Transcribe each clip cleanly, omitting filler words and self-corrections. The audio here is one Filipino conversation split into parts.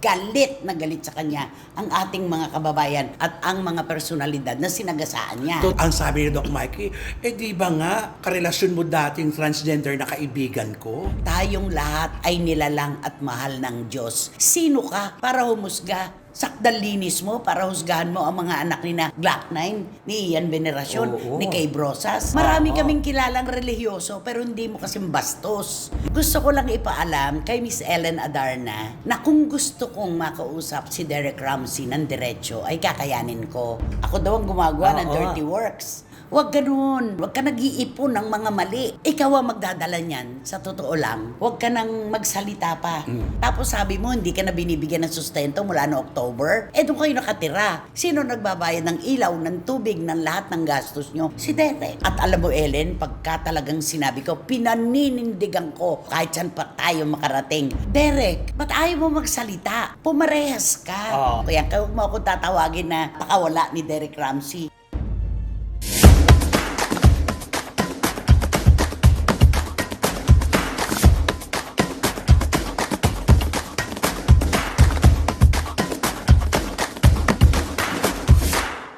galit na galit sa kanya ang ating mga kababayan at ang mga personalidad na sinagasaan niya. Ang sabi ni Doc Mikey, di ba nga, karelasyon mo dating transgender na kaibigan ko? Tayong lahat ay nilalang at mahal ng Diyos. Sino ka para humusga? Sakdal linis mo para husgahan mo ang mga anak ni na Glock 9, ni Ian Veneracion, Oo. ni Kay Brosas. Marami kaming kilalang religyoso pero hindi mo kasing bastos. Gusto ko lang ipaalam kay Miss Ellen Adarna na kung gusto kong makausap si Derek Ramsey ng diretso ay kakayanin ko. Ako daw ang gumagawa ng Oo. dirty works. Huwag ganun. Huwag ka nag-iipon ng mga mali. Ikaw ang magdadala niyan. Sa totoo lang, huwag ka nang magsalita pa. Tapos sabi mo, hindi ka na binibigyan ng sustento mula no October. Doon kayo nakatira. Sino nagbabayad ng ilaw, ng tubig, ng lahat ng gastos nyo? Si Derek. At alam mo, Ellen, pagka talagang sinabi ko, pinaninindigan ko kahit saan pa tayo makarating. Derek, ba't ayaw mo magsalita? Pumarehas ka. Kaya huwag mo ako tatawagin na pakawala ni Derek Ramsey.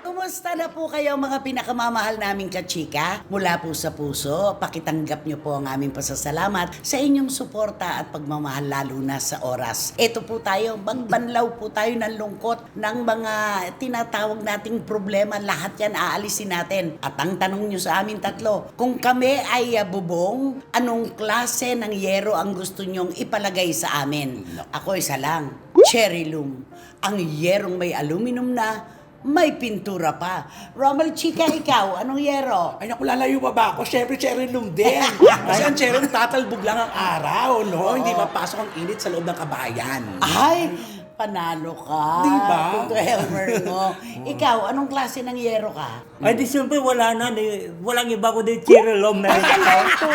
Kumusta na po kayo mga pinakamamahal naming kachika? Mula po sa puso, pakitanggap nyo po ang aming pasasalamat sa inyong suporta at pagmamahal lalo na sa oras. Ito po tayo, magbanlaw po tayo ng lungkot ng mga tinatawag nating problema. Lahat yan aalisin natin. At ang tanong nyo sa amin tatlo, kung kami ay bubong, anong klase ng yero ang gusto nyong ipalagay sa amin? Ako isa lang, cherry loom. Ang yerong may aluminum na, may pintura pa. Romel Chica, ikaw, anong yero? Ay naku, lalayo pa ba ako? Siyempre, cherry loom din. Kasi ang cherry loom, tatalbog lang ang araw, no? Hindi mapasok ang init sa loob ng kabayan. Ay, panalo ka. Diba? Kung Elmer mo. Ikaw, anong klase ng yero ka? Ay, di siyempre wala na. Walang iba ko din chirelom na rin ako.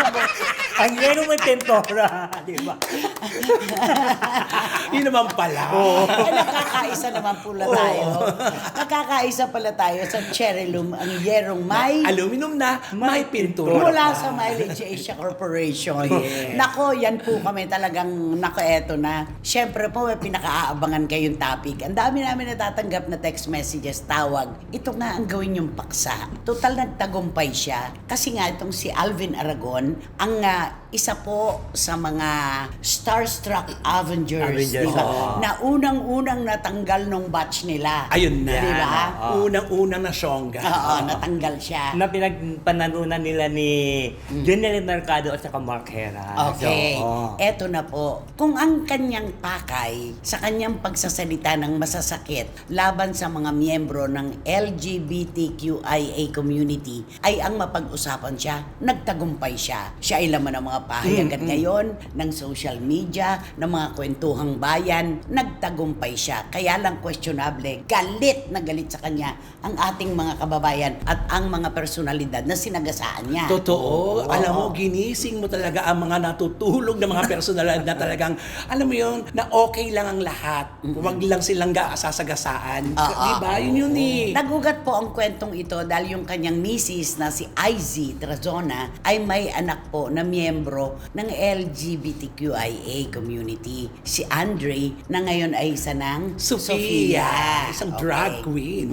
Ang yero may pintura. Di ba? Yun naman pala. Ay, nakakaisa naman pala tayo. Nakakaisa pala tayo sa cherry loom, ang yerong may Aluminum na, may pintura. mula sa Mileage Asia Corporation. Yes. Nako, yan po kami talagang, eto na. Siyempre po, may pinakaabangan kayong topic. Ang dami namin natatanggap na text messages, tawag. Ito nga ang gawin yung paksa. Total nagtagumpay siya. Kasi nga itong si Alvin Aragon, ang isa po sa mga starstruck Avengers, di ba? Oo. Na unang-unang natanggal nung batch nila. Ayun na. Di ba? Unang-unang na siyongga. Oo, natanggal siya. Na pinagpanalunan nila ni Junel Mercado at saka Mark Hera. Okay. So, Eto na po. Kung ang kanyang pakay sa kanyang pagsasalita ng masasakit laban sa mga miyembro ng LGBTQIA community ay ang mapag-usapan siya, nagtagumpay siya. Siya ay laman ng mga pahayagan ngayon, ng social media, ng mga kwentuhang bayan, nagtagumpay siya. Kaya lang questionable, galit na galit sa kanya ang ating mga kababayan at ang mga personalidad na sinagasaan niya. Totoo. Alam mo, ginising mo talaga ang mga natutulog na mga personalidad na talagang, alam mo yun, na okay lang ang lahat. Huwag lang silang sasagasaan. Diba? Yun yun eh. Nagugat po ang kwentong ito dahil yung kanyang misis na si IZ Trazona ay may anak po na miyembro ng LGBTQIA community. Si Andre na ngayon ay isa ng Sophia. Isang drag queen.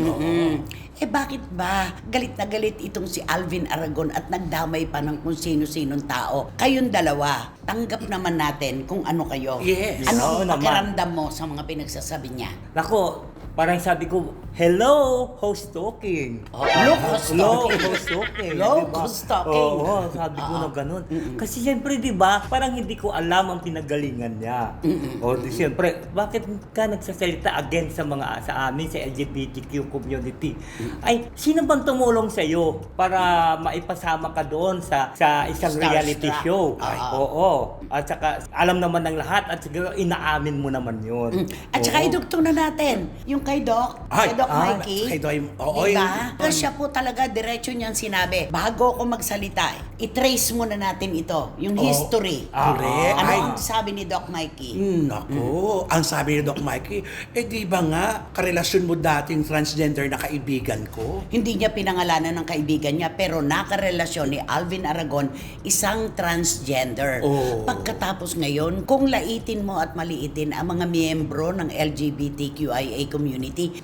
Bakit ba galit na galit itong si Alvin Aragon at nagdamay pa ng kung sino-sinong tao? Kayong dalawa, tanggap naman natin kung ano kayo. Yes. Ano Oo ang naman. pakiramdam mo sa mga pinagsasabi niya? Nako, parang sabi ko, hello, host talking. Locust Hello, talking. host talking. Locust talking. Oo, sabi ko na ganun. Kasi siyempre, di ba, parang hindi ko alam ang pinagalingan niya. O, di siyempre, bakit ka nagsasalita against sa amin, sa LGBTQ community? Ay, sino bang tumulong sa iyo para maipasama ka doon sa isang Starstruck. reality show? Oo. Oo. At saka, alam naman ng lahat at siguro inaamin mo naman yun. At saka Oo. idugtong na natin yung kay Doc, Ay, kay Doc Mikey. kay Doc, oo, diba? Kasi siya po talaga, diretso niyang sinabi, bago ako magsalita, i-trace muna natin ito, yung history. Correct. Ano Ay. ang sabi ni Doc Mikey? Naku, ang sabi ni Doc Mikey, di ba nga, karelasyon mo dating transgender na kaibigan ko? Hindi niya pinangalanan ng kaibigan niya, pero nakarelasyon ni Alvin Aragon, isang transgender. Oh. Pagkatapos ngayon, kung laitin mo at maliitin ang mga miyembro ng LGBTQIA community,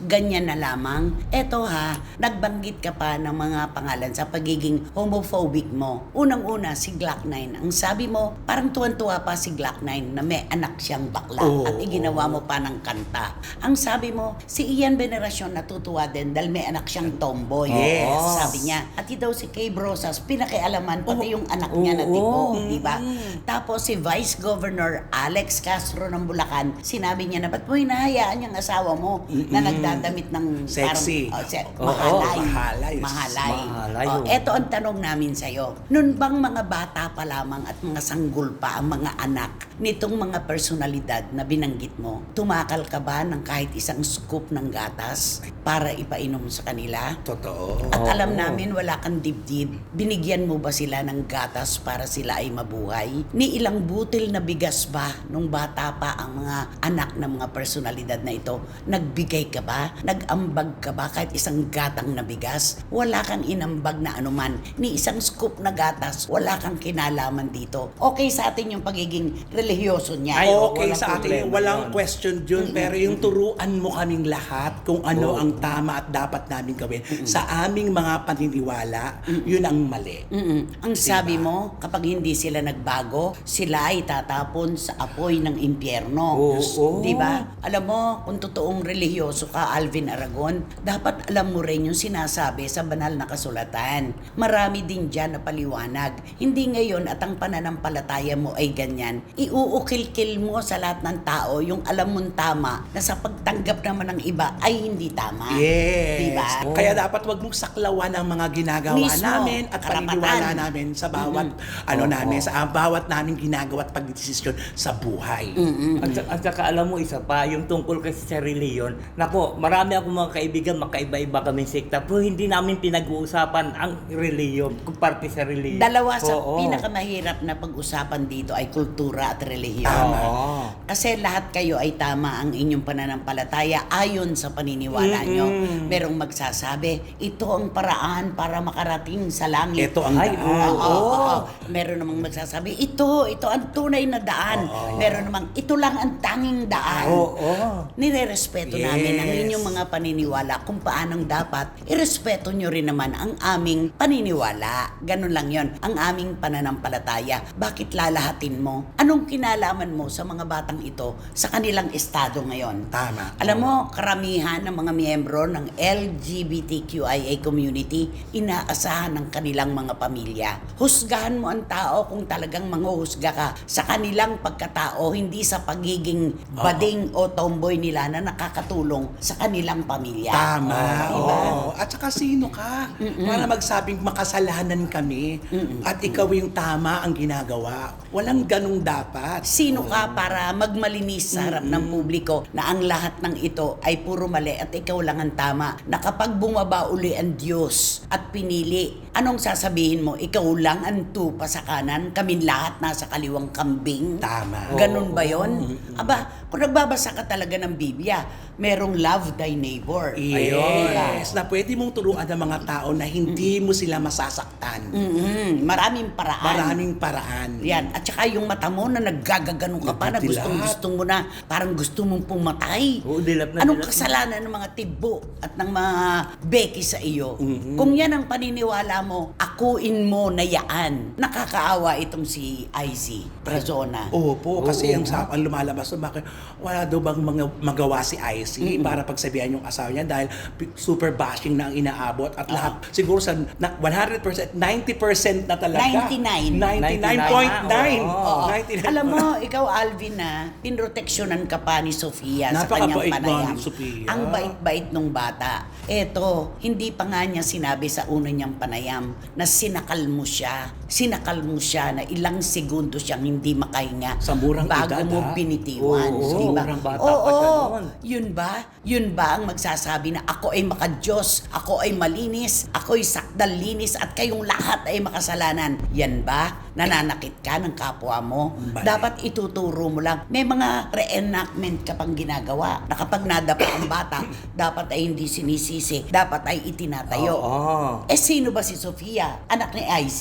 ganyan na lamang. Eto ha, nagbanggit ka pa ng mga pangalan sa pagiging homophobic mo. Unang-una, si Glock 9. Ang sabi mo, parang tuwan-tuwa pa si Glock 9 na may anak siyang bakla at iginawa mo pa ng kanta. Ang sabi mo, si Ian Veneracion natutuwa din dahil may anak siyang tomboy. Yes. Sabi niya. At daw si Kay Brosas, pinakialaman pati yung anak niya na tipo, di ba? Tapos si Vice Governor Alex Castro ng Bulacan, sinabi niya na, ba't mo hinahayaan yung asawa mo na nagdadamit ng Sexy. mahalay. Mahalay. Mahalay. Mahalay, Oh, oh. eto ang tanong namin sa'yo. Noon bang mga bata pa lamang at mga sanggol pa ang mga anak nitong mga personalidad na binanggit mo, tumakal ka ba ng kahit isang scoop ng gatas para ipainom sa kanila? Totoo. At alam namin wala kang dibdib. Binigyan mo ba sila ng gatas para sila ay mabuhay? Ni ilang butil na bigas ba nung bata pa ang mga anak ng mga personalidad na ito? Nagbigay ka ba? Nag-ambag ka ba kahit isang gatang na bigas? Wala kang inambag na anuman. Ni isang scoop na gatas, wala kang kinalaman dito. Okay sa atin yung pagiging religyoso niya. Ay, Okay walang sa atin, problema walang yun. question dun, pero yung turuan mo kaming lahat kung ano ang tama at dapat namin gawin sa aming mga paniniwala, yun ang mali. Ang sabi mo, kapag hindi sila nagbago, sila ay tatapon sa apoy ng impyerno. Oo. Di ba? Alam mo, kung totoong religyoso ka, Alvin Aragon, dapat alam mo rin yung sinasabi sa banal na kasulatan. Marami din dyan na paliwanag. Hindi ngayon at ang pananampalataya mo ay ganyan, iuukil-kil mo sa lahat ng tao yung alam mong tama na sa pagtanggap naman ng iba ay hindi tama. Yes. Diba? Kaya dapat wag mong saklawan ang mga ginagawa Mismo. namin at Karapatan. paniniwala namin sa bawat namin, sa bawat namin ginagawa at pagdesisyon sa buhay. At saka alam mo isa pa, yung tungkol kasi sa reliyon, nako, marami akong mga kaibigan, makaiba-iba kami sekta, pero hindi namin pinag-uusapan ang reliyon, kung parte sa reliyon. Dalawa sa Oo. pinakamahirap na pag-usapan dito ay kultura at relihiyon. Oo. Kasi lahat kayo ay tama ang inyong pananampalataya ayon sa paniniwala nyo. Merong magsasabi, ito ang paraan para makarating sa langit. Ito ang Ay, daan. Oo. Meron namang magsasabi, ito ang tunay na daan. Meron namang, ito lang ang tanging daan. Oo. Nire-respeto Yes. namin ang inyong mga paniniwala kung paanong dapat. Irespeto nyo rin naman ang aming paniniwala. Ganun lang yon, ang aming pananampalataya. Bakit lalahatin mo? Anong kinalaman mo sa mga batang ito sa kanilang estado ngayon? Tama. Alam mo, karamihan ng mga miyembro ng LGBTQIA community, inaasahan ng kanilang mga pamilya. Husgahan mo ang tao kung talagang manghuhusga ka sa kanilang pagkatao, hindi sa pagiging bading o tomboy nila na nakakatulong sa kanilang pamilya. Tama. Diba? Oo. At saka sino ka? Para magsabing makasalanan kami at ikaw yung tama ang ginagawa. Walang ganong dapat. Sino ka para magmalinis sa harap ng publiko na ang lahat ng ito ay puro mali at ikaw lang ang tama, na kapag bumaba uli ang Diyos at pinili, anong sasabihin mo? Ikaw lang ang tupa sa kanan, kaming lahat nasa kaliwang kambing? Tama. Ganun ba yon? Aba, kung nagbabasa ka talaga ng Biblia, merong love thy neighbor. Yes. Na pwede mong turuan ng mga tao na hindi mo sila masasaktan. Maraming paraan. Maraming paraan. Yan. At saka yung mata mo na naggagaganong ka pa, na Nagdidilat. gusto mo na, parang gusto mong pumatay. Oo, dilap na Anong dilap na. kasalanan ng mga tibo at ng mga beki sa iyo? Kung yan ang paniniwala mo, akuin mo na yaan. Nakakaawa itong si IZ Brazona. Opo, kasi ang lumalabas doon, bakit wala daw bang magawa si IC para pagsabihan yung asawa niya dahil super bashing na ang inaabot at lahat, siguro sa 100%, 90% na talaga. 99. 99.9. Oo. 99. Alam mo, ikaw Alvin na, pinroteksyonan ka pa ni Sofia sa kanyang Napakabait panayam. ni Sofia. Ang bait-bait nung bata. Eto, hindi pa nga niya sinabi sa una niyang panayam na sinakal mo siya. Sinakal mo siya na ilang segundo siyang hindi makahinga Sa murang bago edad, mo ha? binitiwan. Oo, Di ba? murang bata pa siya noon. Yun ba ba? Yun ba ang magsasabi na ako ay makadiyos, ako ay malinis, ako ay sakdal linis at kayong lahat ay makasalanan? Yan ba? Nananakit ka ng kapwa mo? Mali. Dapat ituturo mo lang. May mga reenactment ka pang ginagawa na kapag nadapa ang bata, dapat ay hindi sinisisi, dapat ay itinatayo. Oo. Eh sino ba si Sofia? Anak ni IC.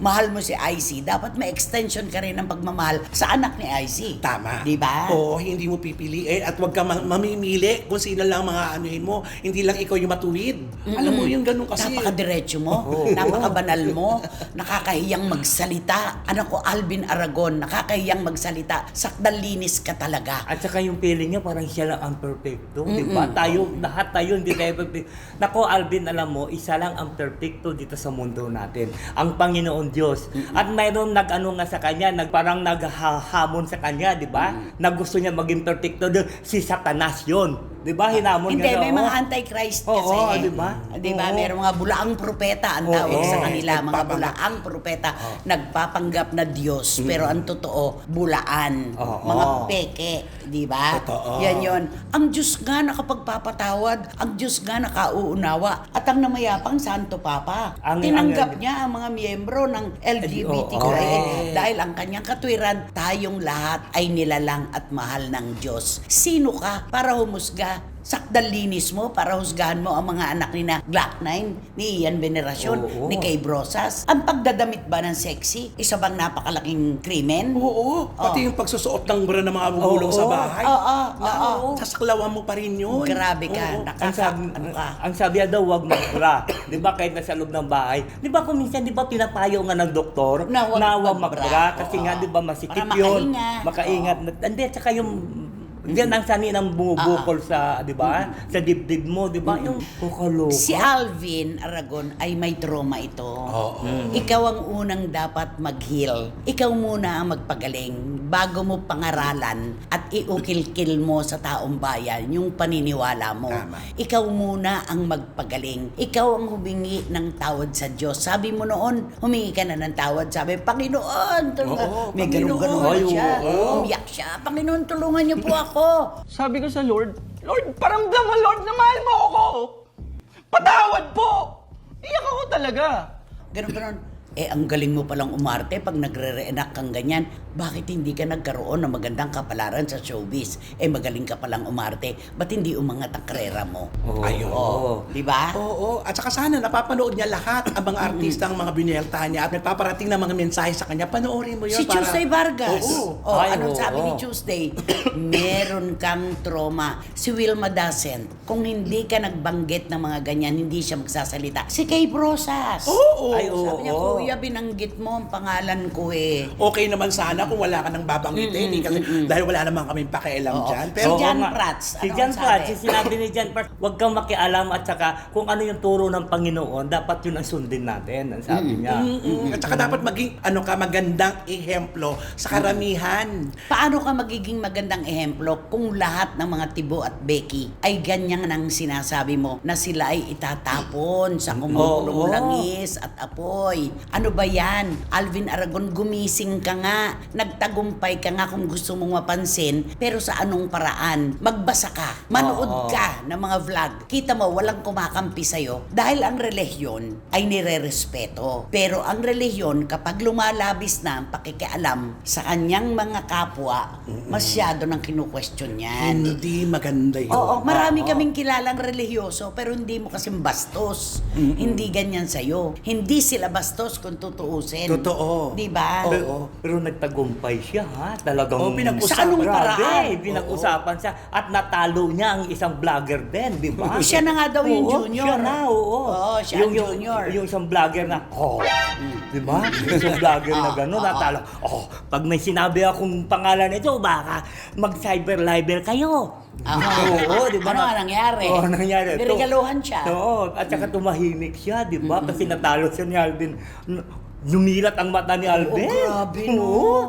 Mahal mo si IC, dapat may extension ka rin ng pagmamahal sa anak ni IC. Tama. Di ba? Oo, hindi mo pipiliin at huwag ka mamimili kung sino lang mga anuhin mo. Hindi lang ikaw yung matuwid. Alam mo yung ganun kasi. Napakadiretso mo, napakabanal mo, nakakahiyang magsalita. Anak ko, Alvin Aragon, nakakahiyang magsalita. Sakdal linis ka talaga. At saka yung feeling niya parang siya lang ang perfecto, di ba? Lahat tayo hindi tayo perfect. Nako Alvin, alam mo, isa lang ang perfecto dito sa mundo natin. Ang Panginoon Diyos. At mayroon nag-ano nga sa kanya, parang naghahamon sa kanya, di ba? Na gusto niya maging perfecto. Si Satanas yun. Di ba? Hinamon Hindi, nga may oo. mga antichrist kasi. Oo, di ba? Di ba? Oo. Merong mga bulaang propeta ang Oo. tawag sa kanila. Mga Nagpapanggap. bulaang propeta. Nagpapanggap na Diyos. Pero ang totoo, bulaan. Oo. Mga peke. Di ba? Totoo. Yan yon. Ang Diyos nga nakapagpapatawad. Ang Diyos nga nakauunawa. At ang namayapang Santo Papa. Tinanggap niya ang mga miyembro ng LGBTQIA. Oo. Dahil ang kanyang katwiran, tayong lahat ay nilalang at mahal ng Diyos. Sino ka para humusga? Sakdal linis mo para husgahan mo ang mga anak ni na Glock 9, ni Ian Veneracion, Oo. ni Kay Brosas. Ang pagdadamit ba ng sexy? Isa bang napakalaking krimen? Oo, pati yung pagsusuot ng bra ng mga bubulong Oo. sa bahay. Oo. Sasaklawan mo pa rin yun. Grabe ka. Oo. Ano ka? Ang sabi niya daw, wag magbra. Di ba, kahit nasa loob ng bahay. Di ba kung minsan, di ba, pinapayo nga ng doktor Na huwag magbra. magbra. Kasi nga, di ba, masikip Para yun. makahinga. Makaingat. Hindi, at saka yung yan ang sani ng bumubukol sa, di ba? Sa dibdib mo, di ba? Yung kukaloka. Si Alvin Aragon ay may trauma ito. Oo. Ikaw ang unang dapat mag-heal. Ikaw muna ang magpagaling bago mo pangaralan at iukil-kil mo sa taong bayan yung paniniwala mo. Tama. Ikaw muna ang magpagaling. Ikaw ang humingi ng tawad sa Diyos. Sabi mo noon, humingi ka na ng tawad. Sabi, Panginoon, tulungan. Oo, May Panginoon. ganun-ganun siya. Oo. Umiyak siya. Panginoon, tulungan niyo po ako. Sabi ko sa Lord, Lord, paramdam mo, Lord, na mahal mo ako. Patawad po. Iyak ako talaga. Ganun-ganun. Eh, ang galing mo palang umarte pag nagre-reenact kang ganyan. Bakit hindi ka nagkaroon ng magandang kapalaran sa showbiz? Eh, magaling ka palang umarte. Ba't hindi umangat ang karera mo? Oo. Ayun. Oh, di ba? Oo, at saka sana napapanood niya lahat ang mga artistang mga bineltahan niya at may paparating na mga mensahe sa kanya. Panoorin mo yun Si para... Tuesday Vargas. Oo. Oh, Ay, anong oo. sabi ni Tuesday? Meron kang trauma. Si Wilma doesn't. Kung hindi ka nagbanggit ng mga ganyan, hindi siya magsasalita. Si Kay Brosas. Oo. Ay, oo. Sabi niya, Kuya, binanggit mo ang pangalan ko eh. Okay naman sana kung wala ka nang babanggitin kasi dahil wala naman kaming pakialam Oo. dyan. Si Pero Jan nga. Prats, Si ano Jan ang Prats, sabi? si sinabi ni Jan Prats, huwag kang makialam at saka kung ano yung turo ng Panginoon, dapat yun ang sundin natin, ang sabi niya. At saka dapat maging magandang ehemplo sa karamihan. Paano ka magiging magandang ehemplo kung lahat ng mga Tibo at Becky ay ganyan ang sinasabi mo na sila ay itatapon sa kumulong Oo. langis at apoy? Ano ba yan? Alvin Aragon, gumising ka nga. Nagtagumpay ka nga kung gusto mong mapansin, pero sa anong paraan? Magbasa ka. Manood Oo. ka ng mga vlog. Kita mo, walang kumakampi sa'yo. Dahil ang relihiyon ay nire-respeto. Pero ang relihiyon, kapag lumalabis na ang pakikialam sa kanyang mga kapwa, masyado nang kinu-question yan. Hindi maganda yun. Oo, marami kaming kilalang relihiyoso pero hindi mo kasing bastos. Hindi ganyan sa'yo. Hindi sila bastos kung tutuusin. Totoo. Di ba? Pero nagtagumpay siya, ha? Talagang... Oo, pinag-usapan. Sa anong Grabe, paraan? pinag-usapan siya. At natalo niya ang isang vlogger din, di ba? Siya na nga daw yung Oo, junior. Siya na, oo. Oo, siya ang junior. Yung isang vlogger na, di ba? Yung isang vlogger na gano'n, natalo. Pag may sinabi akong pangalan nito, baka mag-cyber libel kayo. Oo, di ba? Ano nga nangyari? Oo, nangyari. Niregaluhan siya. Oo, at saka tumahimik siya, di ba? Kasi natalo siya ni Alvin. Lumilat ang mata ni Alvin. grabe, no? Oo.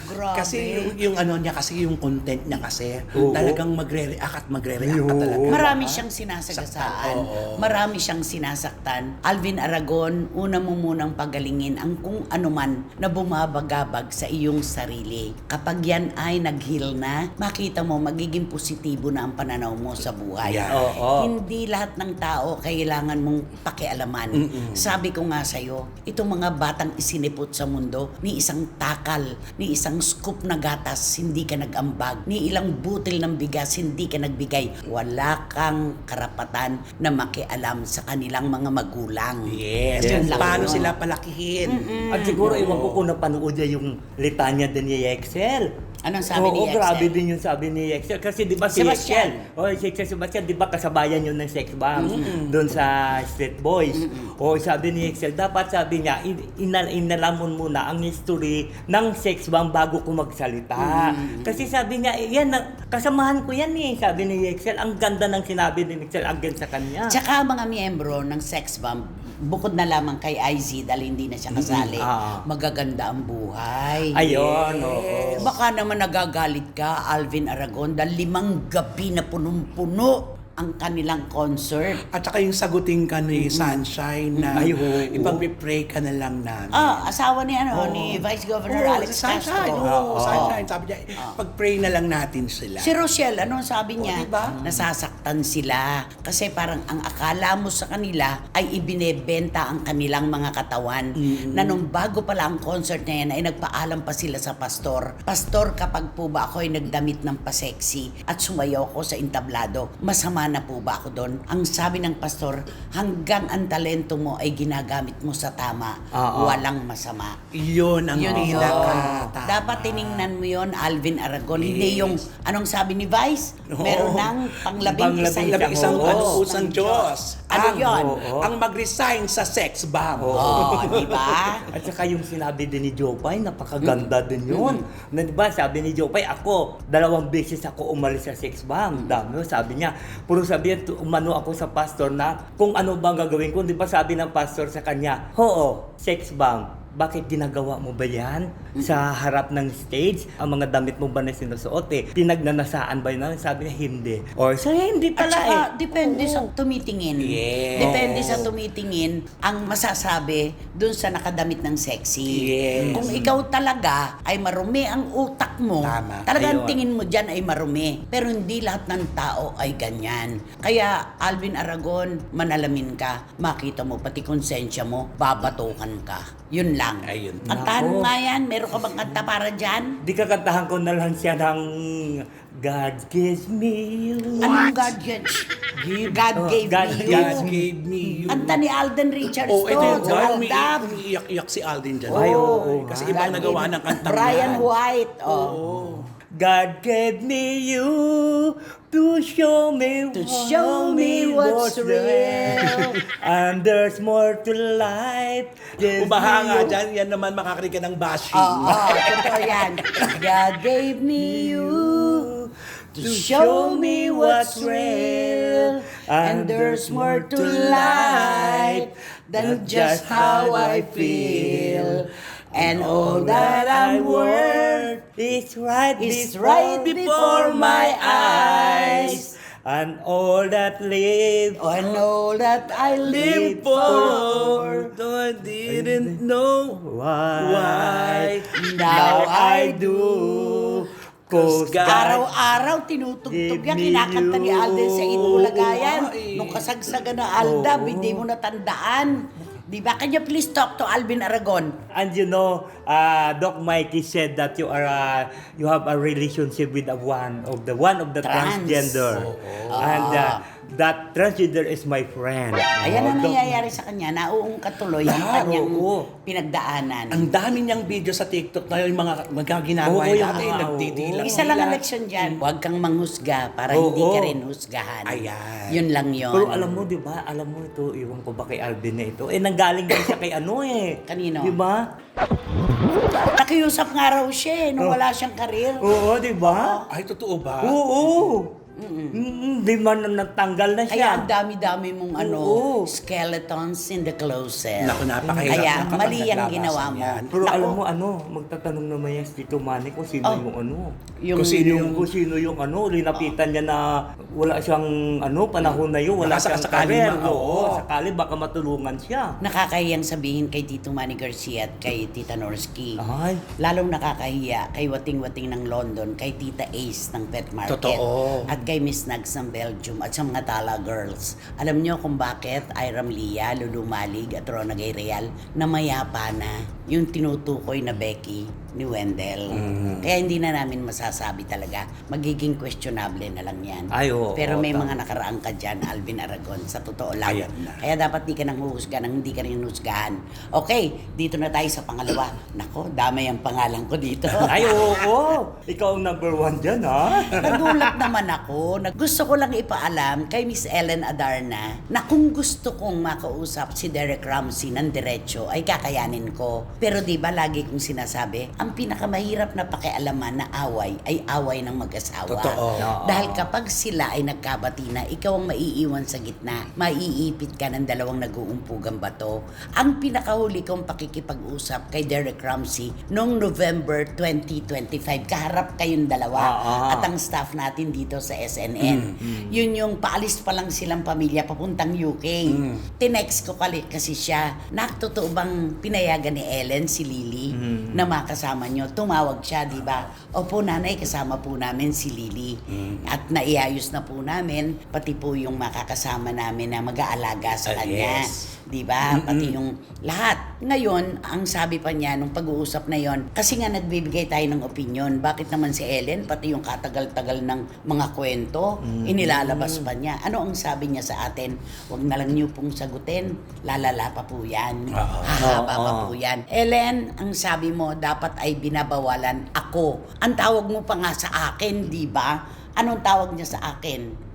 Grabe. Kasi yung ano niya kasi yung content niya kasi Oo. talagang magre-react ka talaga. Marami siyang sinasagasaan. Oo. Marami siyang sinasaktan. Alvin Aragon, una mo munang pagalingin ang kung ano man na bumabagabag sa iyong sarili. Kapag yan ay nag-heal na, makita mo magiging positibo na ang pananaw mo sa buhay. Yeah. Oo. Hindi lahat ng tao kailangan mong pakialaman. Sabi ko nga sa'yo, itong mga batang isinipot sa mundo, ni isang takal, ni isang scoop na gatas, hindi ka nag-ambag, ni ilang butil ng bigas, hindi ka nagbigay. Wala kang karapatan na makialam sa kanilang mga magulang. Yes, Yun yung lang paano yun. sila palakihin. At siguro, iwan ko kung napanood niya yung litanya din ni Excel. Anong sabi ni Oo, Excel? grabe din yung sabi ni Excel. Kasi di ba si Sebastian. Excel, si Excel Sebastian, di ba kasabayan yun ng sex bomb doon sa Street Boys. O sabi ni Excel, dapat sabi niya, inalamon muna ang history ng sex bomb bago ko magsalita. Kasi sabi niya, yan, kasamahan ko yan eh. Sabi ni Excel, ang ganda ng sinabi ni Excel against sa kanya. Tsaka mga miyembro ng sex bomb, bukod na lamang kay IZ dahil hindi na siya kasali, magaganda ang buhay. Ayun, oo. Baka naman nagagalit ka, Alvin Aragon, dahil 5 gabi na punong-puno ang kanilang concert. At saka yung sagutin ka ni Sunshine na Ay, oo. ipag-pray ka na lang namin. Asawa ni ni Vice Governor Oo, Alex si Sunshine. Castro. Oo, Sunshine. Sabi niya, pag-pray na lang natin sila. Si Rochelle, anong sabi niya? diba? Nasasaktan sila. Kasi parang ang akala mo sa kanila ay ibinebenta ang kanilang mga katawan. Na nung bago pala ang concert na yan ay nagpaalam pa sila sa pastor. Pastor, kapag po ba ako ay nagdamit ng pasexy at sumayaw ko sa entablado, masama na po ba ako doon? Ang sabi ng pastor, hanggang ang talento mo ay ginagamit mo sa tama, walang masama. Yun ang Yun pinaka-tama. dapat tiningnan mo yon, Alvin Aragon. Hindi yung, anong sabi ni Vice? Oo. Meron ng panglabing isang Labing-isang Oo. kanuusang Diyos. Ano yun? Ang mag-resign sa sex bomb. Oh, di ba? At saka yung sinabi din ni Jopay, napakaganda din yun. Na di ba, sabi ni Jopay, ako, 2 beses ako umalis sa sex bomb. Dami, sabi niya. Puro sabi niya, umano ako sa pastor na kung ano bang gagawin ko. Di ba sabi ng pastor sa kanya, oo, sex bomb. Bakit ginagawa mo ba yan? Sa harap ng stage, ang mga damit mo ba na sinusuot eh? Pinagnanasaan ba yun? Sabi niya, hindi. Or, so hindi At pala saka, eh. depende sa tumitingin. Yes. Depende sa tumitingin ang masasabi dun sa nakadamit ng sexy. Yes. Kung ikaw talaga ay marumi ang utak mo, Tama. talagang Ayun. tingin mo dyan ay marumi. Pero hindi lahat ng tao ay ganyan. Kaya, Alvin Aragon, manalamin ka, makita mo, pati konsensya mo, babatukan ka. Yun lang. Ayun. Kantahan Nako. nga yan. Meron ka bang kanta para dyan? Di kakantahan ko na lang siya ng God gives me you. Anong God gave? God gave God me gave you. God gave me you. Kanta ni Alden Richards Oh, ito yung to. dahil umiiyak-iyak si Alden dyan. Ay, oo. Kasi ibang God nagawa gave- ng kantang Brian yan. White. Oh. God gave me you to show me what's real. And there's more to life. Gives Ubaha me nga you. dyan, yan naman makakarinig ka ng bashing. Oo, totoo yan. God gave me you to show me what's real. And there's more to life than just how I feel. And all that I'm worth is right is right before my eyes. And all that live And all that I live for, Though I didn't know why. now I do. Cause God Araw-araw tinutugtog yan, Give me kinakanta ni Alden sa Itbulagayan. Oo, eh. Nung kasagsagan ng Aldab, hindi mo natandaan. Di ba? Can you please talk to Alvin Aragon? And you know, Doc Mikey said that you are you have a relationship with one of the Trans. transgender, and that transgender is my friend. Ayan ang Doc- nangyayari sa kanya. Nauungkat tuloy ang kanyang pinagdaanan. ang dami niyang video sa TikTok na yung mga ginagawa Oo, yung natin, mga- nagdidilang Isa lang ang sila. leksyon dyan. Huwag kang manghusga para Oo. hindi ka rin husgahan. Ayan. Yun lang yun. Pero alam mo, di ba? Alam mo ito, iwan ko ba kay Alvin na ito? Eh, nanggaling din siya kay ano eh. Kanino? Di ba? Nakiusap nga raw siya nung wala siyang karir. Oo, di ba? Ay, totoo ba? Oo. Hindi man natanggal na Kaya siya. ang dami-dami mong Oo. skeletons in the closet. Naku, napakahirap Kaya na kapag mali ang naglabasan ginawa mo. yan. Pero Naku, alam mo magtatanong naman yan si Tito Manny kung sino Oh. yung yung, Kung sino kung sino yung linapitan niya na wala siyang panahon na yun, wala Baka siyang sakali karir. oo. Sakali baka matulungan siya. nakakahiyang sabihin kay Tito Manny Garcia at kay Tita Norsky. Ay, Lalong nakakahiya kay Wating-Wating ng London, kay Tita Ace ng Pet Market, Totoo. at kay Miss Nags ng Belgium, at sa mga Tala Girls. Alam nyo kung bakit Iram Lia, Lulu Malig, at Rona Gay Real namayapa na yung tinutukoy na Becky ni Wendell. Kaya hindi na namin masasabi talaga. Magiging questionable na lang yan. Ay, oo, Pero may tama. mga nakaraang ka dyan, Alvin Aragon, sa totoo lang. Ayan na. Kaya dapat di ka nang huhusga nang hindi ka rin husgahan. Okay, dito na tayo sa pangalawa. Nako, damay ang pangalan ko dito. ay oo. Ikaw ang number 1 dyan, ha? Nagulat naman ako. Gusto ko lang ipaalam kay Miss Ellen Adarna na kung gusto kong makausap si Derek Ramsey ng diretso ay kakayanin ko. Pero di ba lagi kong sinasabi, ang pinakamahirap na pakialaman na away ay away ng mag-asawa. Totoo. Dahil kapag sila ay nagkabati na, ikaw ang maiiwan sa gitna. Maiipit ka ng dalawang nag-uumpugang bato. Ang pinakahuli kong pakikipag-usap kay Derek Ramsey noong November 2025, kaharap kayong dalawa at ang staff natin dito sa SNN. Yun yung paalis pa lang silang pamilya papuntang UK. Tinext ko kasi siya, totoo bang pinayagan ni Ellen si Lily na makasama nyo? Tumawag siya, di ba? Opo nanay, kasama po namin si Lily. At naiayos na po namin, pati po yung makakasama namin na mag-aalaga sa kanya. Yes. Di ba? Pati yung lahat. Ngayon, ang sabi pa niya nung pag-uusap na yon, kasi nga nagbibigay tayo ng opinion. Bakit naman si Ellen, pati yung katagal-tagal ng mga kwento, inilalabas pa niya. Ano ang sabi niya sa atin? Huwag na lang niyo pong sagutin. Lalala pa po yan. Hahaba pa po yan. Ellen, ang sabi mo, dapat ay binabawalan ako. Ang tawag mo pa nga sa akin, di ba? Anong tawag niya sa akin?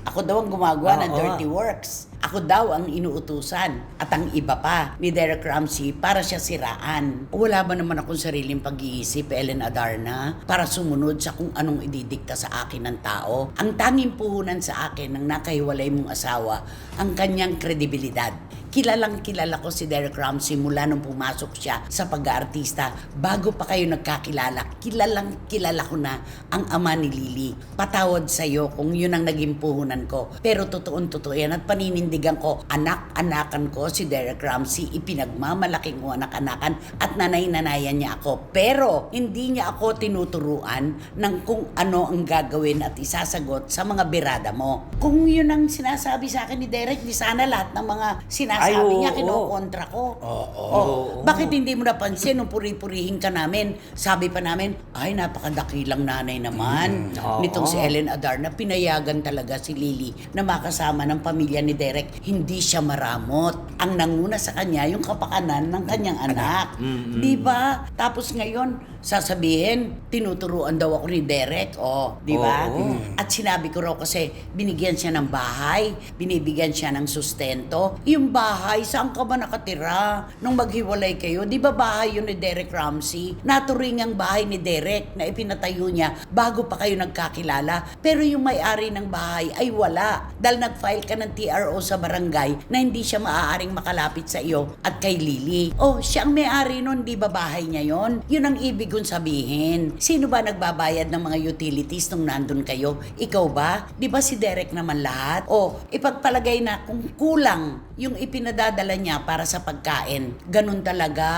Ako daw ang gumagawa ng dirty works. Ako daw ang inuutusan. At ang iba pa ni Derek Ramsey para siya siraan. Wala ba naman akong sariling pag-iisip, Ellen Adarna, para sumunod sa kung anong ididikta sa akin ng tao? Ang tanging puhunan sa akin ng nakahiwalay mong asawa, ang kanyang kredibilidad. Kilalang kilala ko si Derek Ramsey mula nung pumasok siya sa pag-aartista. Bago pa kayo nagkakilala, kilalang kilala ko na ang ama ni Lily. Patawad sa'yo kung yun ang naging puhunan ko. Pero totoo yan at paninindigan ko, anak-anakan ko si Derek Ramsey. Ipinagmamalaki ko anak-anakan at nanay-nanayan niya ako. Pero hindi niya ako tinuturuan ng kung ano ang gagawin at isasagot sa mga birada mo. Kung yun ang sinasabi sa akin ni Derek, di sana lahat ng mga sinasabi niya, kinokontra ko. Bakit hindi mo napansin nung puri-purihin ka namin? Sabi pa namin, ay napakadakilang nanay naman nitong si Ellen Adarna. Pinayagan talaga si Lily na makasama ng pamilya ni Derek. Hindi siya maramot. Ang nanguna sa kanya yung kapakanan ng kanyang anak. Di ba? Tapos ngayon, sasabihin, tinuturuan daw ako ni Derek. Di ba? At sinabi ko raw kasi, binigyan siya ng bahay, binibigyan siya ng sustento. Yung bahay, saan ka ba nakatira nung maghiwalay kayo? Di ba bahay yun ni Derek Ramsey? Naturing ang bahay ni Derek na ipinatayo niya bago pa kayo nagkakilala. Pero yung may-ari ng bahay ay wala. Dahil nag-file ka ng TRO sa barangay na hindi siya maaaring makalapit sa iyo at kay Lily. Siya ang may-ari nun, di ba bahay niya yon? Yun ang ibig kong sabihin. Sino ba nagbabayad ng mga utilities nung nandun kayo? Ikaw ba? Di ba si Derek naman lahat? Ipagpalagay na kung kulang yung ipinadadala niya para sa pagkain. Ganun talaga,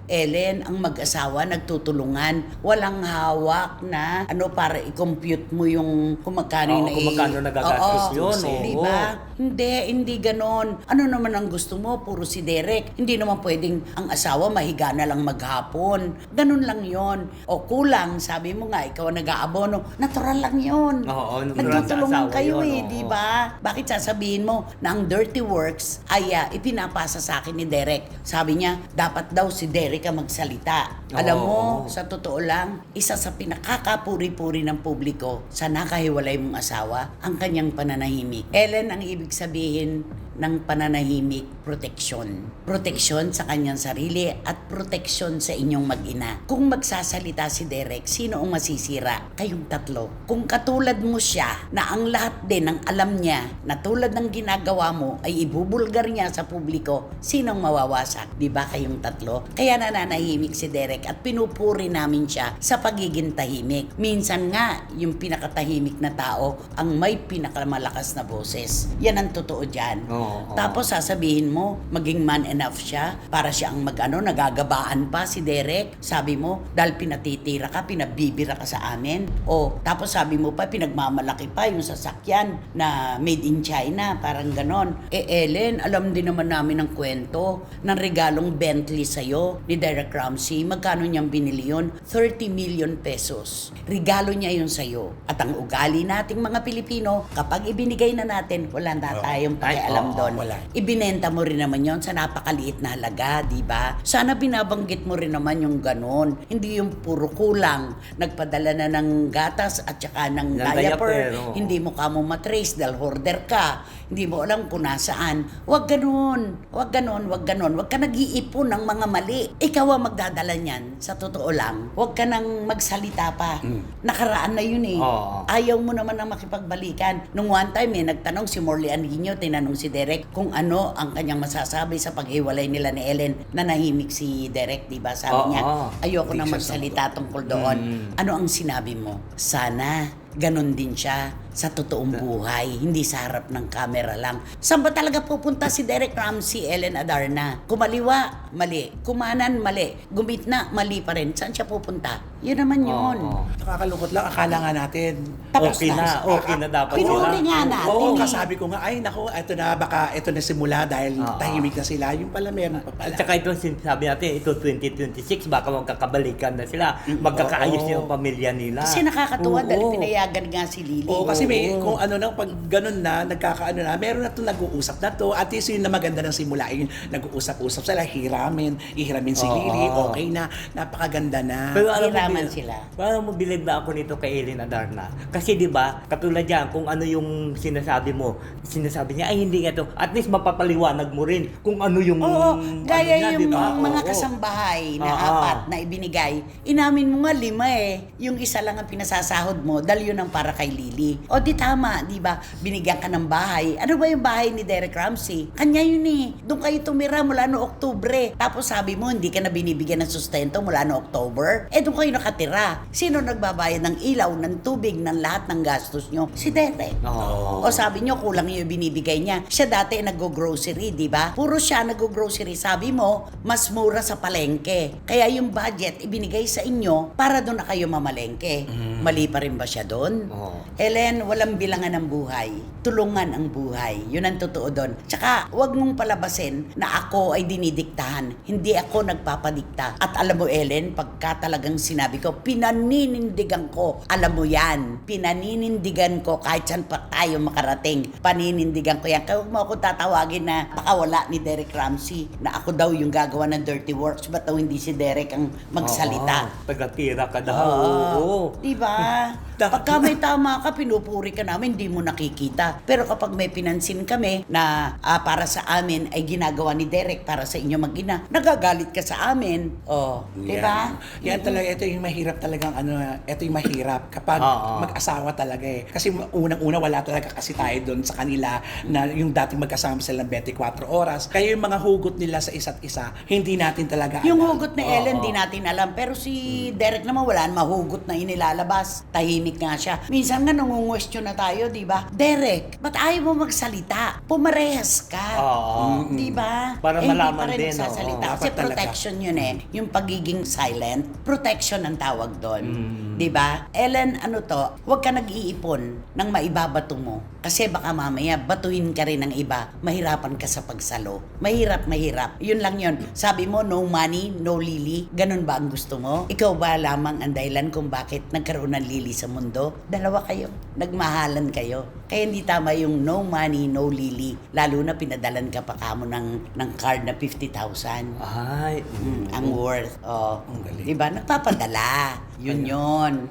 Ellen, ang mag-asawa nagtutulungan. Walang hawak na para i-compute mo yung kung magkano kung magkano nagagastos yun. Di ba? Hindi ganon. Ano naman ang gusto mo? Puro si Derek. Hindi naman pwedeng ang asawa mahiga na lang maghapon. Ganun lang yon. Kulang, sabi mo nga, ikaw ang nag-aabono. Natural lang yon. Natural Nagtutulungan sa asawa kayo yun, di ba? Bakit sasabihin mo na ang dirty works ay ipinapasa sa akin ni Derek? Sabi niya, dapat daw si Derek ang magsalita. Alam mo, sa totoo lang, isa sa pinakakapuri-puri ng publiko sa nakahiwalay mong asawa, ang kanyang pananahimik. Ellen, ang ibig sabihin ng pananahimik proteksyon. Proteksyon sa kanyang sarili at proteksyon sa inyong mag-ina. Kung magsasalita si Derek, sino ang masisira? Kayong tatlo. Kung katulad mo siya, na ang lahat din ng alam niya na tulad ng ginagawa mo ay ibubulgar niya sa publiko, sinong mawawasak? Di ba kayong tatlo? Kaya nananahimik si Derek at pinupuri namin siya sa pagiging tahimik. Minsan nga, yung pinakatahimik na tao ang may pinakamalakas na boses. Yan ang totoo dyan. Oo. Tapos sasabihin mo, maging man enough siya para siya ang nagagabaan pa si Derek. Sabi mo, dahil pinatitira ka, pinabibira ka sa amin. O, tapos sabi mo pa, pinagmamalaki pa yung sasakyan na made in China, parang ganon. Ellen, alam din naman namin ang kwento ng regalong Bentley sa'yo ni Derek Ramsey. Magkano niyang binili yun? 30 million pesos. Regalo niya yun sa'yo. At ang ugali nating mga Pilipino, kapag ibinigay na natin, wala na tayong pakialam doon. wala. Ibinenta mo rin naman yon sa napakaliit na halaga, di ba? Sana binabanggit mo rin naman yung ganon. Hindi yung puro kulang. Nagpadala na ng gatas at saka ng Ng diaper. diaper, oo. Hindi mo ka mo matrace dahil hoarder ka. Hindi mo alam kung nasaan. Huwag ganon. Huwag ganon. Huwag ganon. Huwag ka nag-iipon ng mga mali. Ikaw ang magdadala niyan. Sa totoo lang. Huwag ka nang magsalita pa. Nakaraan na yun eh. Oo. Ayaw mo naman na makipagbalikan. Nung one time nagtanong si Morley Anguino, tinanong si Derek kung ano ang kanyang masasabi sa paghiwalay nila ni Ellen. Nanahimik si Derek, di ba? Sabi niya, ayoko Hindi nang siya magsalita tungkol doon. Ano ang sinabi mo? Sana ganon din siya sa totoong buhay, hindi sa harap ng camera lang. Saan ba talaga pupunta si Derek Ramsey, Ellen Adarna? Kumaliwa, mali. Kumanan, mali. Gumitna, mali pa rin. Saan siya pupunta? Yun naman yun. Oo. Nakakalungkot lang, akala nga natin. Tapos Okay na, okay na dapat Pinuri sila. nga natin Oo, eh. kasabi ko nga, ay naku, ito na, baka ito na simula dahil tahimik na sila. Yung pala meron pa pala. At saka ito, sabi natin, ito 2026, baka magkakabalikan na sila. Magkakaayos Oo. yung pamilya nila. Kasi nakakatuwa Oo. dahil pinayagan nga si Lily. Oo, kasi may, kung ano na, pag ganun na, nagkakaano na, meron na itong nag-uusap na to. At least yun na maganda ng simula. Yung nag-uusap-usap sila, ihiramin si Oo. Lily, okay na, napakaganda na. Pero alam mo, Hiraman sila. Parang mabilib na ako nito kay Ellen Adarna. Kasi di ba, katulad yan, kung ano yung sinasabi mo, sinasabi niya, ay hindi nga to. At least mapapaliwanag mo rin kung ano yung... Oo, gaya ano niya, yung di ba? mga Oo. kasambahay na Oo. apat na ibinigay. Inamin mo nga 5 eh. Yung isa lang ang pinasasahod mo dahil yun ang para kay Lily. O di tama, di ba? Binigyan ka ng bahay. Ano ba yung bahay ni Derek Ramsey? Kanya yun eh. Doon kayo tumira mula no Oktubre. Tapos sabi mo, hindi ka na binibigyan ng sustento mula no October. Eh doon kayo nakatira. Sino nagbabayad ng ilaw, ng tubig, ng lahat ng gastos nyo? Si Derek. Oo. O sabi nyo, kulang yung binibigay niya. Siya dati nag-grocery, di ba? Puro siya nag-grocery. Sabi mo, mas mura sa palengke. Kaya yung budget ibinigay sa inyo para doon na kayo mamalengke. Mali pa rin ba siya doon? Oo. Helen, walang bilangan ng buhay. Tulungan ang buhay. Yun ang totoo doon. Tsaka, huwag mong palabasin na ako ay dinidiktahan. Hindi ako nagpapadikta. At alam mo, Ellen, pagka talagang sinabi ko, pinaninindigan ko. Alam mo yan. Pinaninindigan ko kahit saan pa tayo makarating. Paninindigan ko yan. Kaya huwag mo ako tatawagin na baka wala ni Derek Ramsey na ako daw yung gagawa ng dirty works. Ba't daw hindi si Derek ang magsalita? Oo. Taga-tira ka daw. Oo. Oo. Diba? Pagka may tama ka, pinupuri ka namin, hindi mo nakikita. Pero kapag may pinansin kami na para sa amin ay ginagawa ni Derek para sa inyo mag-ina, nagagalit ka sa amin. Oh, diba? Yan talaga, ito yung mahirap talagang ito yung mahirap kapag Oo. mag-asawa talaga eh. Kasi unang-una wala talaga kasi tayo doon sa kanila na yung dating magkasama sila ng 24 oras. Kaya yung mga hugot nila sa isa't isa, hindi natin talaga Yung alam. hugot ni Ellen, di natin alam. Pero si Derek naman, wala namang hugot na inilalabas. Tahimik nga siya. Minsan nga nangungwestiyon na tayo, di ba? Derek, ba't ayaw mo magsalita? Pumarehas ka. Oo. Di ba? Para hindi malaman pa rin din, nagsasalita. oo. Kasi Dapat talaga. protection yun eh. Yung pagiging silent, protection ang tawag doon. Di ba? Ellen, ano to? Huwag ka nag-iipon ng maibabato mo. Kasi baka mamaya, batuhin ka rin ng iba. Mahirapan ka sa pagsalo. Mahirap. Yun lang yun. Sabi mo, no money, no Lily. Ganun ba ang gusto mo? Ikaw ba lamang ang dahilan kung bakit nagkaroon ng Lily sa mundo? Dalawa kayo. Nagmahalan kayo. Kaya hindi tama yung no money, no Lily. Lalo na pinadalan ka pa kamo ng card na 50,000. Ay. Ang worth. Oh. Ang galing. Diba? Nagpapadala. Yun.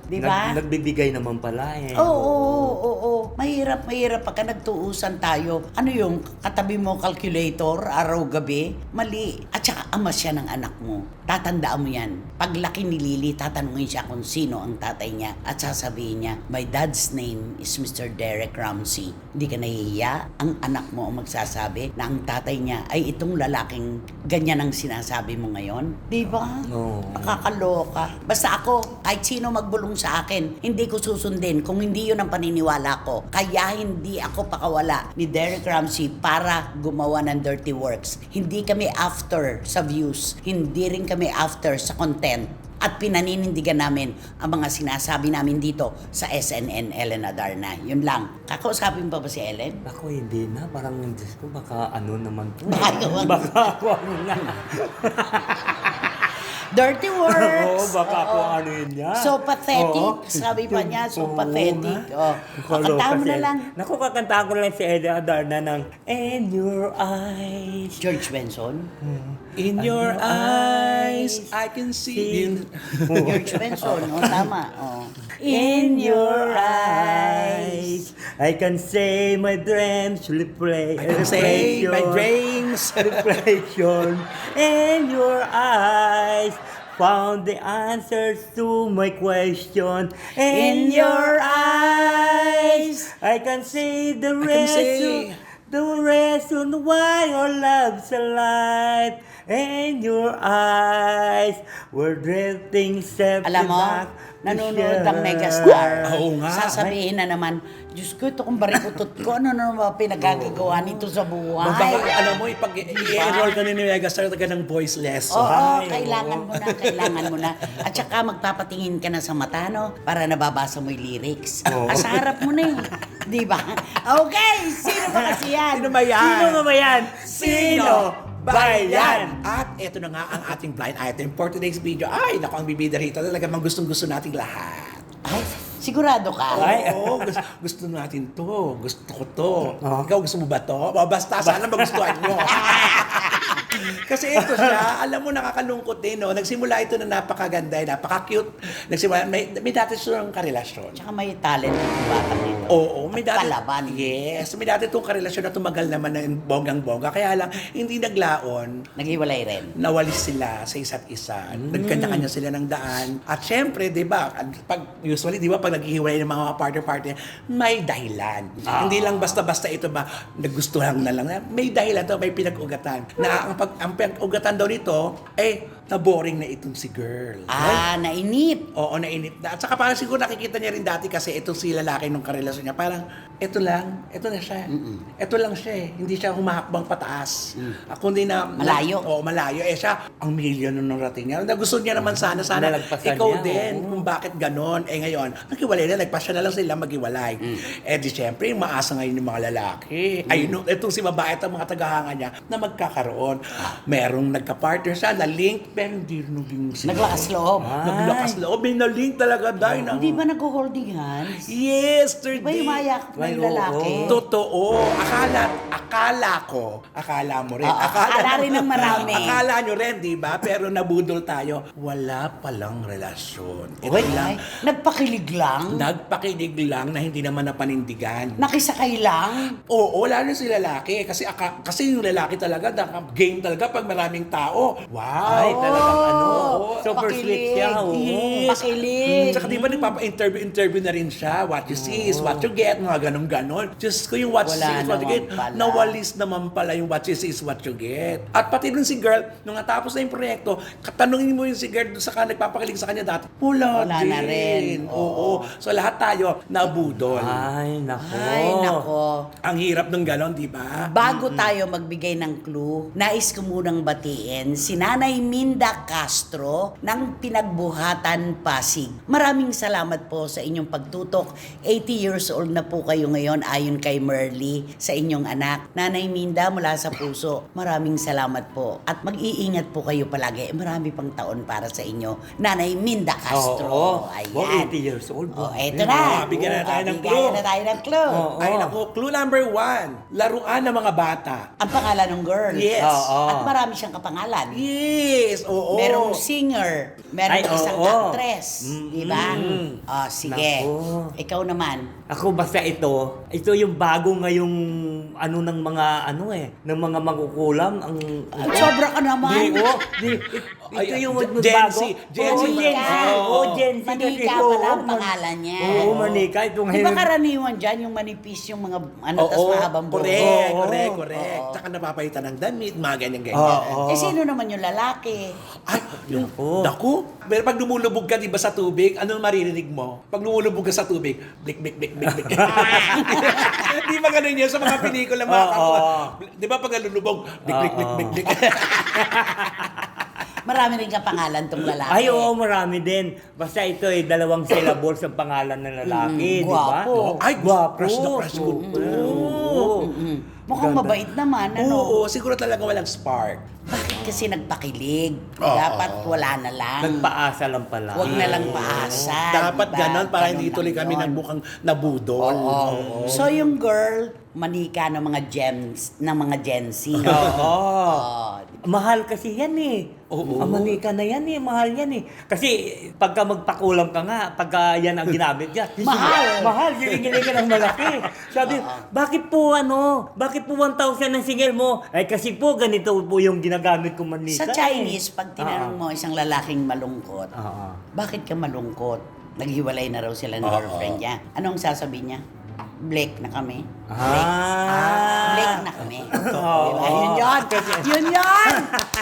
Diba? Nagbibigay naman pala eh. Oo. mahirap pagka nagtuusan tayo. Ano yung katabi mo calculator, araw-gabi? Mali. At saka ama siya ng anak mo. Tatandaan mo yan. Paglaki ni Lily, tatanungin siya kung sino ang tatay niya at sasabihin niya, my dad's name is Mr. Derek Ramsey. Hindi ka nahihiya? Ang anak mo ang magsasabi na ang tatay niya ay itong lalaking ganyan ang sinasabi mo ngayon. Di ba? Oo. Nakakaloka. Basta ako, kahit sino magbulong sa akin, hindi ko susundin kung hindi yun ang paniniwala ko. Kaya hindi ako pakawala ni Derek Ramsey para gumawa ng dirty works. Hindi kami after sa views. Hindi rin kami after sa content. At pinaninindigan namin ang mga sinasabi namin dito sa SNN Ellen Adarna. Yun lang. Kakausapin pa ba si Ellen? Ako hindi na, parang Diyos ko, baka ano naman to. Baka ako ano na. Dirty works! Oo, baka ako Oo. ano yun niya. So pathetic. Oo. Sabi pa niya, so Oo pathetic. nga. Kakantahan mo na lang. Naku, kakantahan ko lang si Eden Adarna ng In Your Eyes. George Benson. In your eyes, I can see in... George Benson, tama. Oh. In your eyes, I can say my dreams reflect. I can say my dreams. Reflection. In your eyes, found the answers to my question. In your eyes, I can see the I can reason. say- The reason why our love's alive. In your eyes, we're drifting separate. Alam mo, back to nanonood ang shore. Megastar. Oo nga. Sasabihin na naman, Diyos ko, ito kung barikutot ko, ano na ba pinagagagawa nito sa buhay? Baka, alam mo, i-enroll ka ni Megastar taga ng voice lesson. Oo, Ay, kailangan mo na. At saka magpapatingin ka na sa mata, no? Para nababasa mo yung lyrics. Sa harap mo na eh. Di ba? Okay, sino ba kasi yan? Sino ba yan? Sino ba yan? Sino ba yan? At ito na nga ang ating blind item for today's video. Ay, naku, ang bibida rito. Talaga mang gustong-gusto nating lahat. Ay, sigurado ka? Ay. Oo, gusto natin to. Gusto ko to. Oh. Ikaw, gusto mo ba to? O, basta, sana magustuhan nyo. Kasi ito siya, alam mo, nakakalungkot din, no? Nagsimula ito na napakaganda, napaka-cute. Nagsimula, may dati silang karelasyon. Tsaka may talent yung batang nito. Oo, may At dati. palaban. Yes, may dati itong karelasyon na tumagal naman ng bonggang-bongga. Kaya lang, hindi naglaon. Naghiwalay rin. Nawalis sila sa isa't isa. Nagkanya-kanya sila ng daan. At syempre, di ba, usually, di ba, pag naghihiwalay ng mga partner-partner, may dahilan. Hindi lang basta-basta ito ba, nagustuhan na lang. May dahilan to, may pinag-ugatan. Na ang pinag-ugatan daw nito, na-boring na itong si girl. Nainip. Oo, nainip na. At saka parang siguro nakikita niya rin dati kasi itong si lalaki nung karelasyon niya. Parang, ito na siya. Ito lang siya eh. Hindi siya humahakbang pataas. Kundi na... Malayo. Oo, malayo. Siya, ang milyon nung narating niya. Gusto niya naman sana Nalagpasan ikaw niya, din. oo. Kung bakit ganon. Ngayon, naghiwalay na. Nagpasya na lang sila maghiwalay. Di syempre, maasa ngayon yung mga lalaki. Ayun, itong si babae at ang mga tagahanga niya na magkakaroon. Merong nagka-partner siya, na-link, pero hindi rin naging sila. Naglakas loob. Naglakas loob. May na-link talaga dahil na. Hindi ba nag-holding hands? Yesterday. Di ba yumayak na yung lalaki? Totoo. Akala mo rin. Akala rin ng marami. Akala nyo rin, di ba? Pero nabudol tayo. Wala palang relasyon. Ito Uy, lang. nagpakilig lang? Nagpakinig lang na hindi naman napanindigan. Nakisakay lang? Oo, lalo si lalaki. Kasi yung lalaki talaga, game talaga pag maraming tao. Wow! Ay, talagang ano. Oo, Super sweet siya. Oo. Yes. Pakilig. Tsaka di ba nagpapa-interview na rin siya? What you see is what you get, mga ganon-ganon. Diyos ko yung what you Wala see is what you get. naman pala. Nawalis naman pala yung what you see is what you get. At pati dun si girl, nung natapos na yung proyekto, katanungin mo yung si girl dun sa nagpapakilig sa kanya dati, wala din. na rin. Oo. So lahat tayo nabudol. Ay, nako. Ay, nako. Ang hirap ng ganon, di ba? Bago tayo magbigay ng clue, nais ko munang batiin si Nanay Minda Castro ng Pinagbuhatan, Pasig. Maraming salamat po sa inyong pagtutok. 80 years old na po kayo ngayon ayon kay Merly sa inyong anak. Nanay Minda, mula sa puso, maraming salamat po. At mag-iingat po kayo palagi. Marami pang taon para sa inyo. Nanay Minda Castro. Oo. Ayan. Wow, 80 years old. Oh, eto na. Bigyan na tayo ng Bigyan clue. na tayo ng clue. Oo. Ay naku, clue number 1. Laruan ng mga bata. Ang pangalan ng girl. Yes. Oo. At marami siyang kapangalan. Yes! actress, oo. merong singer, merong Ay, isang oo. actress, di ba? Oh, sige. Nako. Ikaw naman. Ako basta ito yung bago ngayong ng mga ng mga mangkukulam ang Sobra ka naman. ito Ay, yung Gen bago. Z, Gen Oo, Z. Gen Z. Oo, Gen Z. Manika kasi, pala ang oo, pangalan niya. Oo, Manika. Ito Di ba ngayon. karaniwan dyan yung manipis yung mga tas Oo, mahabang buhok? correct, Oo. correct. Tsaka napapalitan ng damit, mga ganyan-ganyan. Oo. Eh sino naman yung lalaki? Ay, yung, Naku. naku. Pero pag lumulubog ka, di ba, sa tubig, anong maririnig mo? Pag lumulubog ka sa tubig, blik, blik, blik, blik, blik. Di ba ganun yun sa mga pelikula, mga Oo. kapwa? Di ba pag nalulubog, blik, blik, blik, blik, blik. Marami rin ka pangalan tong lalaki. Ay, oo, marami din. Basta ito dalawang syllables ang pangalan ng lalaki, di ba? Gwapo. Ay, Gwapo. crush na crush ko. Oo. Mukhang Ganda. mabait naman, ano? Oo, siguro talaga walang spark. Bakit kasi nagpakilig? Oo. Dapat wala na lang. Nagpaasa lang pala. Huwag na lang paasa. Dapat diba? ganon para hindi Ganun tuloy lang kami yun. nagbukang nabudol. Oo. So yung girl, manika ng mga gems, ng mga Gen Z. Oo. Oh, Mahal kasi yan eh. Oo. Ang manika na yan eh, mahal yan eh. Kasi pagka magpakulam ka nga, pagka yan ang ginamit niya. Mahal. Mahal, giling ka ng malaki. Sabi, bakit po 1,000 ang singil mo? Ay kasi po ganito po yung ginagamit kong manika. Sa Chinese, pag tinanong mo isang lalaking malungkot, Oo. bakit ka malungkot? Naghiwalay na raw sila ng Oo. girlfriend niya. Anong sasabihin niya? Blake na kami. Ah. Blake na kami. Oo. Diba? Yun yun. Yun yun.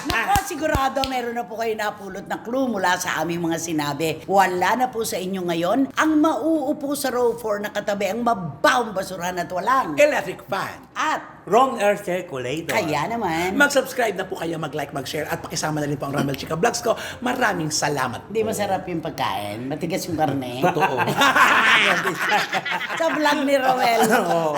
Nako, sigurado meron na po kayo napulot na clue mula sa aming mga sinabi. Wala na po sa inyo ngayon ang mauupo sa row 4 na katabi ang mabawang basurahan at walang. Electric fan. At Wrong air circulator. kaya naman, Mag-subscribe na po kayo, mag-like, mag-share, at pakisama na rin po ang Ramel Chica Vlogs ko. Maraming salamat. hindi masarap yung pagkain. Matigas yung karne. Totoo. Sa vlog ni Romel.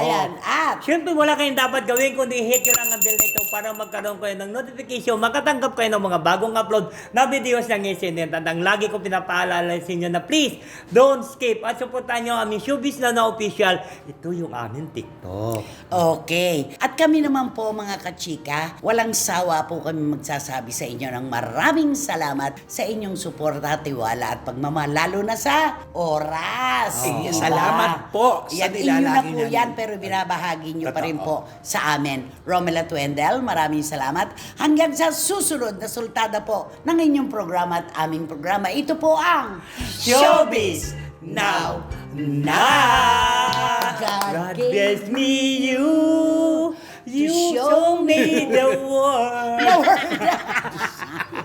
Ayan. At Siyempre, wala kayong dapat gawin kundi hit nyo lang ang bell nito para magkaroon kayo ng notification, makatanggap kayo ng mga bagong upload na videos ng SNN. At ang lagi ko pinapaalala sa inyo na please, don't skip at supportan nyo ang aming Showbiz na official. Ito yung aming TikTok. okay. At kami naman po mga kachika, walang sawa po kami magsasabi sa inyo ng maraming salamat sa inyong suporta, tiwala at pagmamahal, lalo na sa oras. Sige, Diba? salamat po sa Yan, inyo na nilalagi po namin. yan, pero binabahagi nyo pa rin Totoo. po sa amin. Romela Tuendel, maraming salamat. Hanggang sa susunod na sultada po ng inyong programa at aming programa. Ito po ang Showbiz Now! God God bless me, you show me the world. the world.